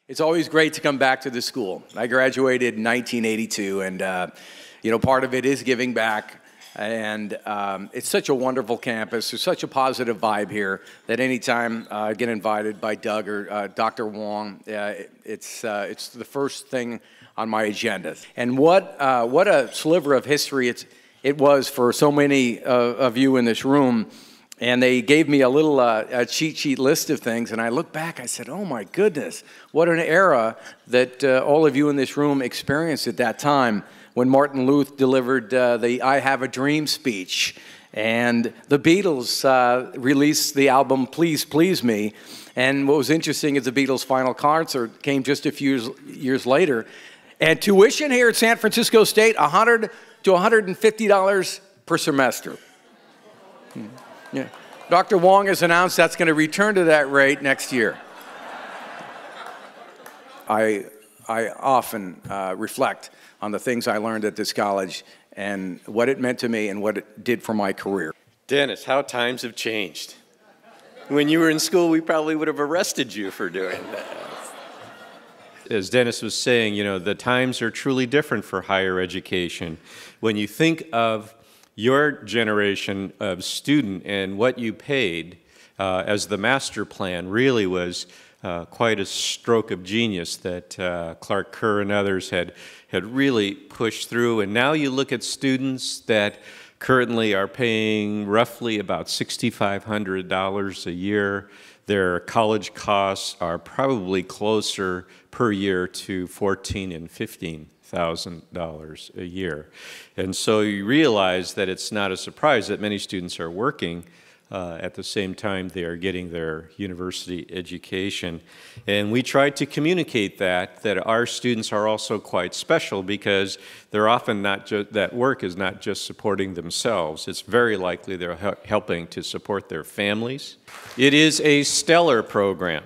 It's always great to come back to the school. I graduated in 1982, and part of it is giving back. And it's such a wonderful campus. There's such a positive vibe here that anytime I get invited by Doug or Dr. Wong, it's the first thing on my agenda. And what a sliver of history it was for so many of you in this room. And they gave me a little a cheat sheet list of things, and I look back, I said, oh my goodness, what an era that all of you in this room experienced at that time when Martin Luther delivered the I Have a Dream speech, and the Beatles released the album Please Please Me. And what was interesting is the Beatles' final concert came just a few years later, and tuition here at San Francisco State, $100 to $150 per semester. Yeah. Dr. Wong has announced that's going to return to that rate next year. I often reflect on the things I learned at this college and what it meant to me and what it did for my career. Dennis, how times have changed. When you were in school, we probably would have arrested you for doing that. As Dennis was saying, the times are truly different for higher education. When you think of your generation of student and what you paid as the master plan really was quite a stroke of genius that Clark Kerr and others had really pushed through. And now you look at students that currently are paying roughly about $6,500 a year. Their college costs are probably closer per year to $14,000 and $15,000 a year. And so you realize that it's not a surprise that many students are working at the same time they are getting their university education. And we tried to communicate that our students are also quite special because they're often not just, that work is not just supporting themselves. It's very likely they're helping to support their families. It is a stellar program.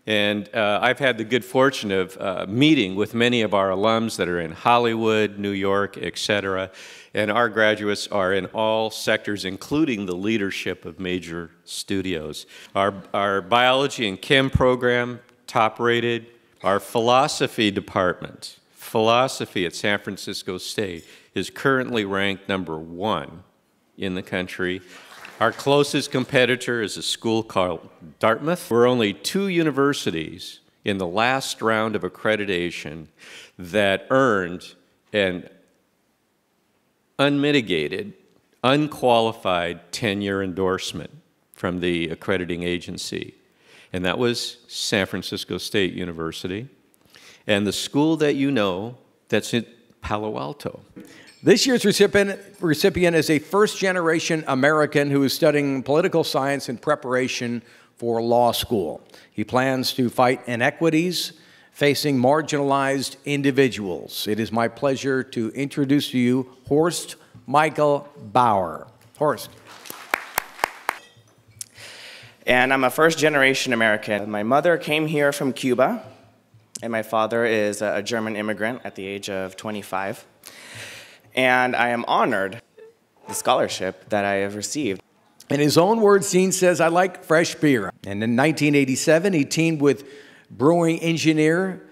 And I've had the good fortune of meeting with many of our alums that are in Hollywood, New York, etc. And our graduates are in all sectors, including the leadership of major studios. Our biology and chem program, top rated. Our philosophy department, philosophy at San Francisco State, is currently ranked #1 in the country. Our closest competitor is a school called Dartmouth. We're only 2 universities in the last round of accreditation that earned an unmitigated, unqualified tenure endorsement from the accrediting agency. And that was San Francisco State University and the school that you know that's in Palo Alto. This year's recipient is a first-generation American who is studying political science in preparation for law school. He plans to fight inequities facing marginalized individuals. It is my pleasure to introduce to you Horst Michael Bauer. Horst. And I'm a first-generation American. My mother came here from Cuba, and my father is a German immigrant at the age of 25. And I am honored the scholarship that I have received. In his own words, Dean says, I like fresh beer. And in 1987, he teamed with brewing engineer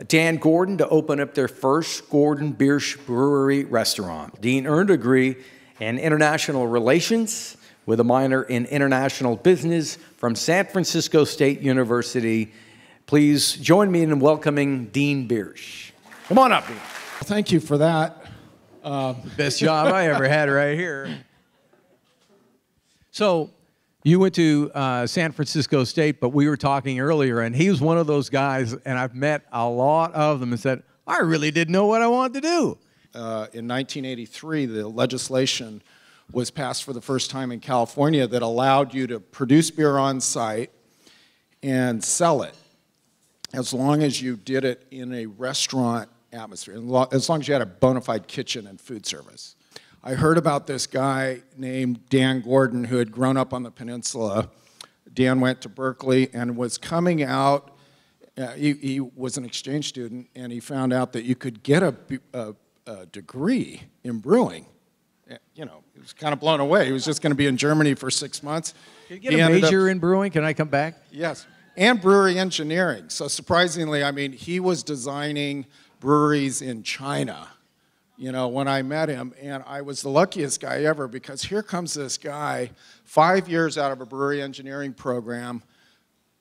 Dan Gordon to open up their first Gordon Biersch brewery restaurant. Dean earned a degree in international relations with a minor in international business from San Francisco State University. Please join me in welcoming Dean Biersch. Come on up, Dean. Thank you for that. Best job I ever had right here. So you went to San Francisco State, but we were talking earlier, and he was one of those guys, and I've met a lot of them, and said, I really didn't know what I wanted to do. In 1983, the legislation was passed for the first time in California that allowed you to produce beer on site and sell it, as long as you did it in a restaurant atmosphere, as long as you had a bona fide kitchen and food service. I heard about this guy named Dan Gordon who had grown up on the peninsula. Dan went to Berkeley and was coming out, he was an exchange student, and he found out that you could get a degree in brewing. He was kind of blown away. He was just going to be in Germany for 6 months. Can you get a major in brewing? Can I come back? Yes. and brewery engineering. So surprisingly, I mean, he was designing breweries in China, you know, when I met him, and I was the luckiest guy ever because here comes this guy, 5 years out of a brewery engineering program,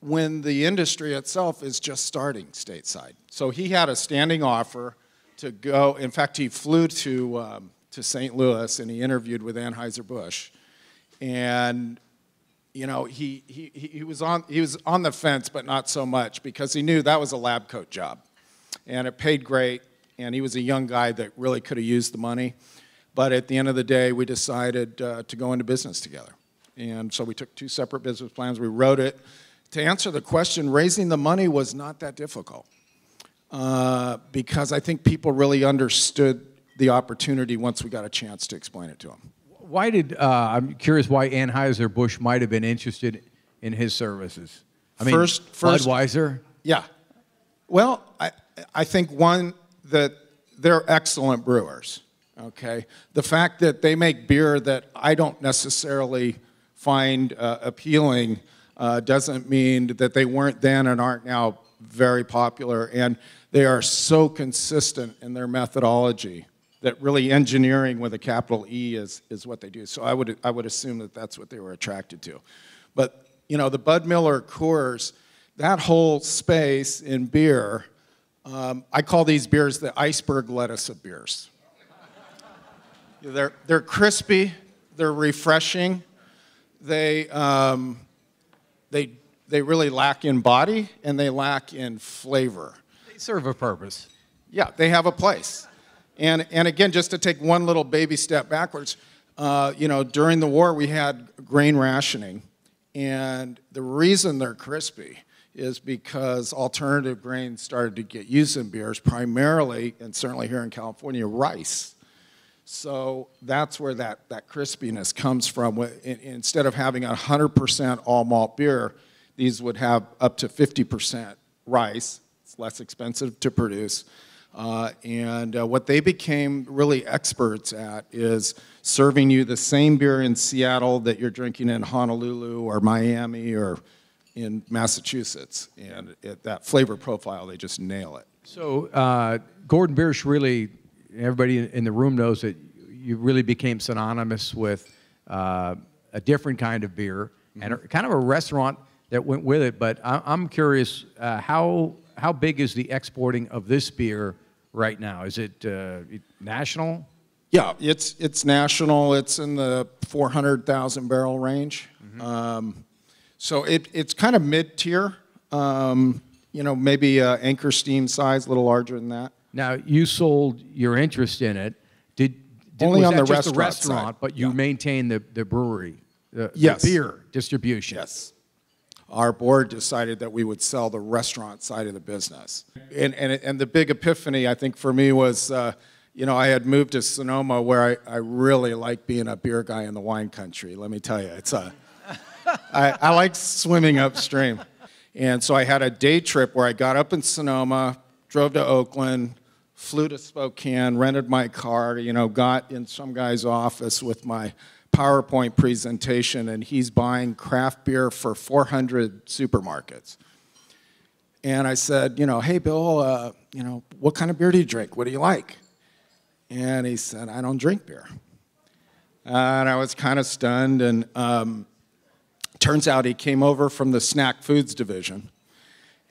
when the industry itself is just starting stateside. So he had a standing offer to go. In fact, he flew to St. Louis and he interviewed with Anheuser-Busch, and you know he was on the fence, but not so much because he knew that was a lab coat job, and it paid great, and he was a young guy that really could have used the money. But at the end of the day, we decided to go into business together, and so we took 2 separate business plans. We wrote it. To answer the question, raising the money was not that difficult because I think people really understood the opportunity once we got a chance to explain it to them. Why did, I'm curious why Anheuser-Busch might have been interested in his services. I mean, first Budweiser? Yeah. Well, I think one, that they're excellent brewers, okay? The fact that they make beer that I don't necessarily find appealing doesn't mean that they weren't then and aren't now very popular, and they are so consistent in their methodology that really engineering with a capital E is what they do. So I would assume that that's what they were attracted to. But you know, the Bud Miller Coors, that whole space in beer, I call these beers the iceberg lettuce of beers. They're crispy, they're refreshing, they really lack in body and they lack in flavor. They serve a purpose. Yeah, they have a place. And again, just to take one little baby step backwards, you know, during the war we had grain rationing, and the reason they're crispy is because alternative grains started to get used in beers, primarily, and certainly here in California, rice. So that's where that crispiness comes from. Instead of having 100% all malt beer, these would have up to 50% rice. It's less expensive to produce. And what they became really experts at is serving you the same beer in Seattle that you're drinking in Honolulu or Miami or in Massachusetts. And that flavor profile, they just nail it. So Gordon Biersch really, everybody in the room knows that you really became synonymous with a different kind of beer and kind of a restaurant that went with it. But I'm curious, how big is the exporting of this beer right now? Is it national? Yeah, it's national. It's in the 400,000 barrel range. So it's kind of mid-tier. You know, maybe Anchor Steam size, a little larger than that. Now, you sold your interest in it. Only on the restaurant side. But you maintain the brewery, the Yes. beer distribution. Yes. Our board decided that we would sell the restaurant side of the business. And the big epiphany, I think, for me was, you know, I had moved to Sonoma where I really like being a beer guy in the wine country. Let me tell you, I like swimming upstream. And so I had a day trip where I got up in Sonoma, drove to Oakland, flew to Spokane, rented my car, you know, got in some guy's office with my PowerPoint presentation, and he's buying craft beer for 400 supermarkets. And I said, you know, hey, Bill, you know, what kind of beer do you drink? What do you like? And he said, I don't drink beer. And I was kind of stunned, and turns out he came over from the snack foods division,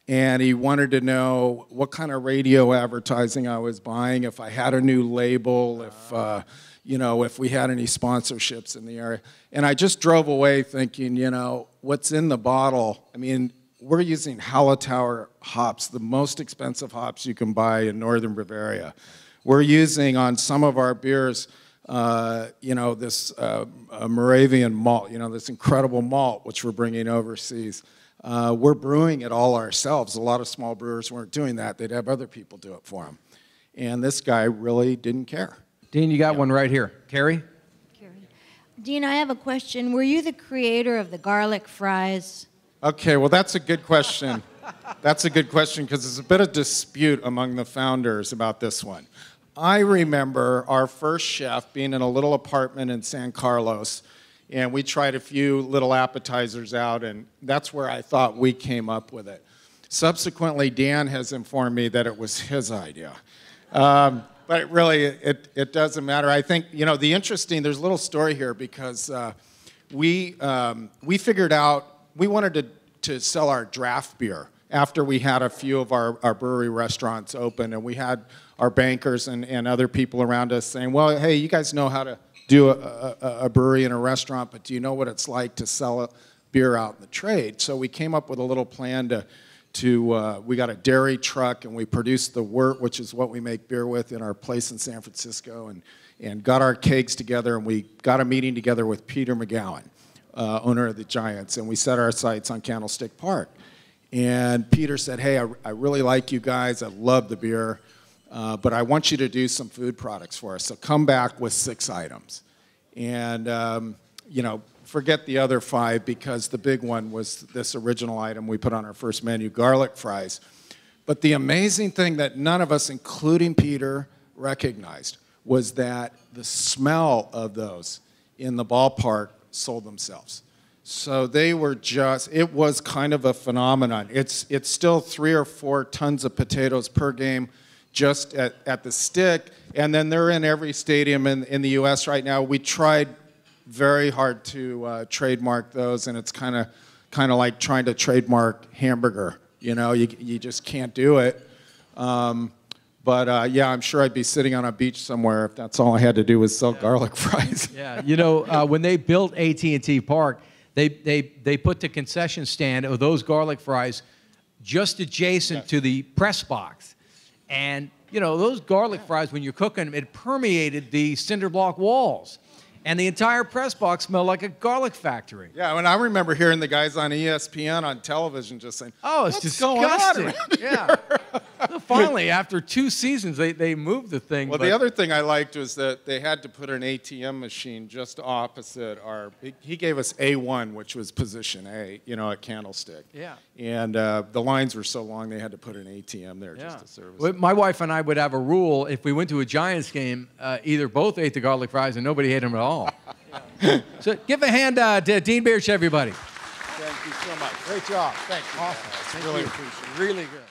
and he wanted to know what kind of radio advertising I was buying, if I had a new label, if, you know, if we had any sponsorships in the area. And I just drove away thinking, you know, what's in the bottle? I mean, we're using Hallertauer hops, the most expensive hops you can buy in northern Bavaria. We're using on some of our beers, you know, this Moravian malt, you know, this incredible malt, which we're bringing overseas. We're brewing it all ourselves. A lot of small brewers weren't doing that. They'd have other people do it for them. And this guy really didn't care. Dean, you got one right here. Carrie? Dean, I have a question. Were you the creator of the garlic fries? Okay, well, that's a good question. That's a good question because there's a bit of dispute among the founders about this one. I remember our first chef being in a little apartment in San Carlos, And we tried a few little appetizers out, and that's where I thought we came up with it. Subsequently, Dan has informed me that it was his idea. But really, it doesn't matter. I think, you know, there's a little story here because we figured out we wanted to sell our draft beer after we had a few of our brewery restaurants open, and we had our bankers and other people around us saying, well, hey, you guys know how to do a brewery and a restaurant, but do you know what it's like to sell a beer out in the trade? So we came up with a little plan we got a dairy truck, and we produced the wort, which is what we make beer with, in our place in San Francisco, and got our kegs together, and we got a meeting together with Peter McGowan, owner of the Giants, and we set our sights on Candlestick Park. And Peter said, hey, I really like you guys, I love the beer, but I want you to do some food products for us, so come back with 6 items. And, you know, forget the other 5, because the big one was this original item we put on our first menu, garlic fries. But the amazing thing that none of us, including Peter, recognized was that the smell of those in the ballpark sold themselves. So they were it was kind of a phenomenon. It's still 3 or 4 tons of potatoes per game just at the stick, and then they're in every stadium in the U.S. right now. We tried very hard to trademark those, and it's kind of like trying to trademark hamburger. You know, you just can't do it. But yeah, I'm sure I'd be sitting on a beach somewhere if that's all I had to do was sell garlic fries. Yeah, you know, when they built AT&T Park, they put the concession stand of those garlic fries just adjacent to the press box. And, you know, those garlic fries, when you're cooking them, it permeated the cinder block walls. And the entire press box smelled like a garlic factory. Yeah, and I remember hearing the guys on ESPN on television just saying, oh, it's disgusting. Yeah. So finally, after 2 seasons, they moved the thing. Well, the other thing I liked was that they had to put an ATM machine just opposite he gave us A1, which was position A, you know, at Candlestick. Yeah. And the lines were so long they had to put an ATM there just to service it. My wife and I would have a rule: if we went to a Giants game, either both ate the garlic fries and nobody ate them at all. Yeah. So give a hand to Dean Biersch, everybody. Thank you so much. Great job. Thank you. Awesome. Really appreciate it. Really good.